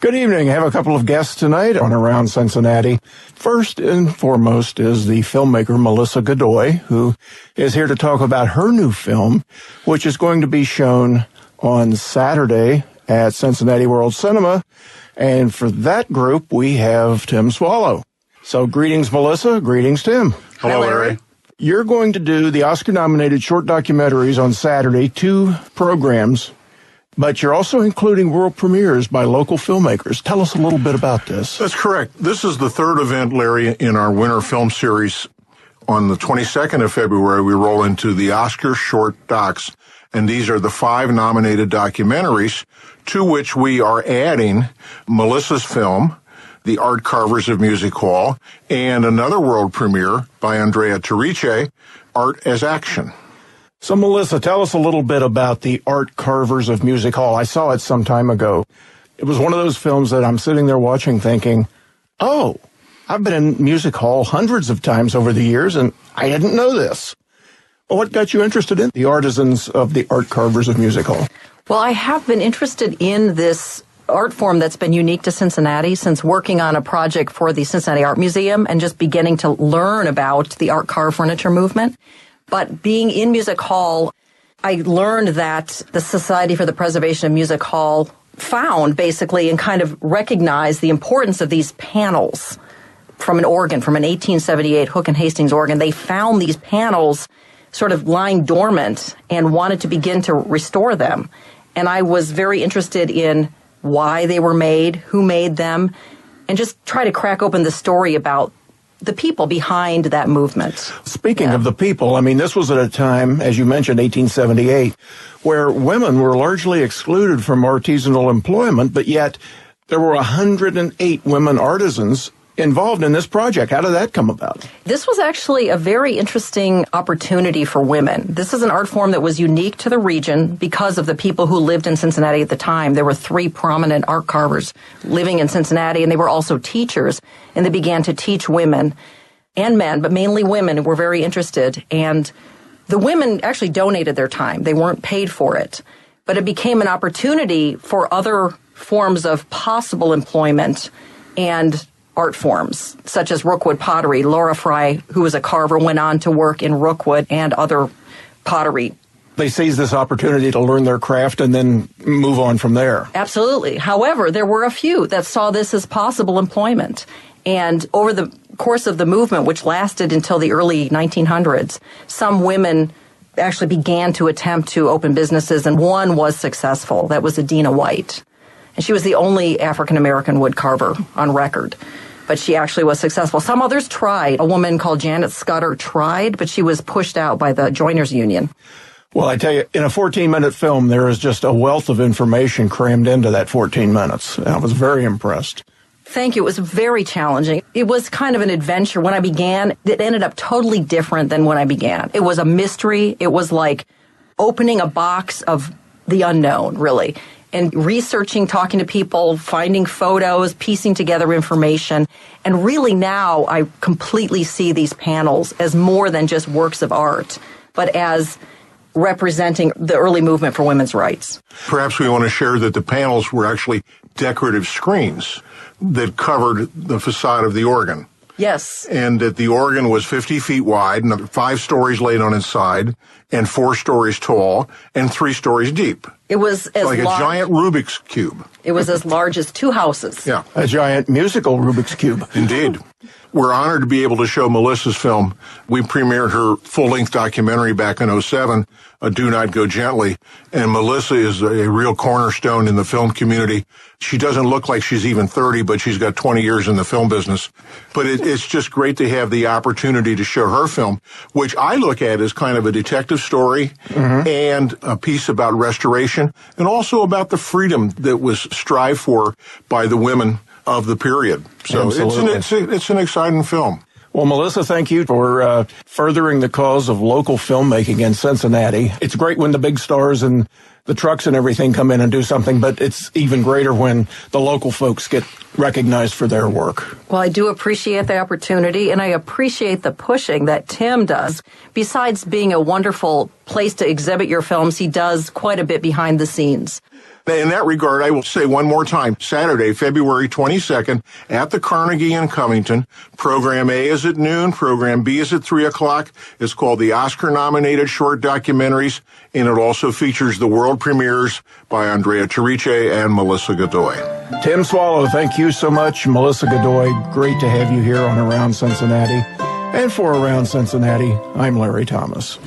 Good evening. I have a couple of guests tonight on Around Cincinnati. First and foremost is the filmmaker Melissa Godoy, who is here to talk about her new film, which is going to be shown on Saturday at Cincinnati World Cinema. And for that group, we have Tim Swallow. So greetings, Melissa. Greetings, Tim. Hello, Larry. You're going to do the Oscar-nominated short documentaries on Saturday, 2 programs, but you're also including world premieres by local filmmakers. Tell us a little bit about this. That's correct. This is the third event, Larry, in our winter film series. On the 22nd of February, we roll into the Oscar short docs, and these are the 5 nominated documentaries, to which we are adding Melissa's film, The Art Carvers of Music Hall, and another world premiere by Andrea Torice, Art as Action. So, Melissa, tell us a little bit about The Art Carvers of Music Hall. I saw it some time ago. It was one of those films that I'm sitting there watching thinking, oh, I've been in music hall hundreds of times over the years, and I didn't know this. Well, what got you interested in the artisans of the Art Carvers of Music Hall? Well, I have been interested in this art form that's been unique to Cincinnati since working on a project for the Cincinnati Art Museum and just beginning to learn about the art carved furniture movement. But being in Music Hall, I learned that the Society for the Preservation of Music Hall found basically and kind of recognized the importance of these panels from an organ, from an 1878 Hook and Hastings organ. They found these panels sort of lying dormant and wanted to begin to restore them. And I was very interested in why they were made, who made them, and just try to crack open the story about the people behind that movement. Speaking of the people, I mean, this was at a time, as you mentioned, 1878, where women were largely excluded from artisanal employment, but yet there were 108 women artisans involved in this project. How did that come about? This was actually a very interesting opportunity for women. This is an art form that was unique to the region because of the people who lived in Cincinnati at the time. There were 3 prominent art carvers living in Cincinnati, and they were also teachers, and they began to teach women and men, but mainly women who were very interested. And the women actually donated their time. They weren't paid for it, but it became an opportunity for other forms of possible employment and art forms, such as Rookwood pottery. Laura Fry, who was a carver, went on to work in Rookwood and other pottery. They seized this opportunity to learn their craft and then move on from there. Absolutely. However, there were a few that saw this as possible employment. And over the course of the movement, which lasted until the early 1900s, some women actually began to attempt to open businesses, and one was successful. That was Adina White. And she was the only African-American wood carver on record. But she actually was successful. Some others tried. A woman called Janet Scudder tried, but she was pushed out by the Joiners Union. Well, I tell you, in a 14-minute film, there is just a wealth of information crammed into that 14 minutes. I was very impressed. Thank you. It was very challenging. It was kind of an adventure. When I began, it ended up totally different than when I began. It was a mystery. It was like opening a box of the unknown, really. And researching, talking to people, finding photos, piecing together information. And really now I completely see these panels as more than just works of art, but as representing the early movement for women's rights. Perhaps we want to share that the panels were actually decorative screens that covered the facade of the organ. Yes. And that the organ was 50 feet wide, and 5 stories laid on its side, and 4 stories tall, and 3 stories deep. It was as like large, a giant Rubik's Cube. It was as large as 2 houses. Yeah. A giant musical Rubik's Cube. Indeed. We're honored to be able to show Melissa's film. We premiered her full-length documentary back in 2007, Do Not Go Gently. And Melissa is a real cornerstone in the film community. She doesn't look like she's even 30, but she's got 20 years in the film business. But it's just great to have the opportunity to show her film, which I look at as kind of a detective story and a piece about restoration, and also about the freedom that was strived for by the women of the period. So it's an exciting film. Well, Melissa, thank you for furthering the cause of local filmmaking in Cincinnati. It's great when the big stars and the trucks and everything come in and do something, but it's even greater when the local folks get recognized for their work. Well, I do appreciate the opportunity, and I appreciate the pushing that Tim does. Besides being a wonderful place to exhibit your films, he does quite a bit behind the scenes. In that regard, I will say one more time, Saturday, February 22nd, at the Carnegie in Covington. Program A is at noon. Program B is at 3 o'clock. It's called the Oscar-nominated Short Documentaries, and it also features the world premieres by Andrea Torice and Melissa Godoy. Tim Swallow, thank you so much. Melissa Godoy, great to have you here on Around Cincinnati. And for Around Cincinnati, I'm Larry Thomas.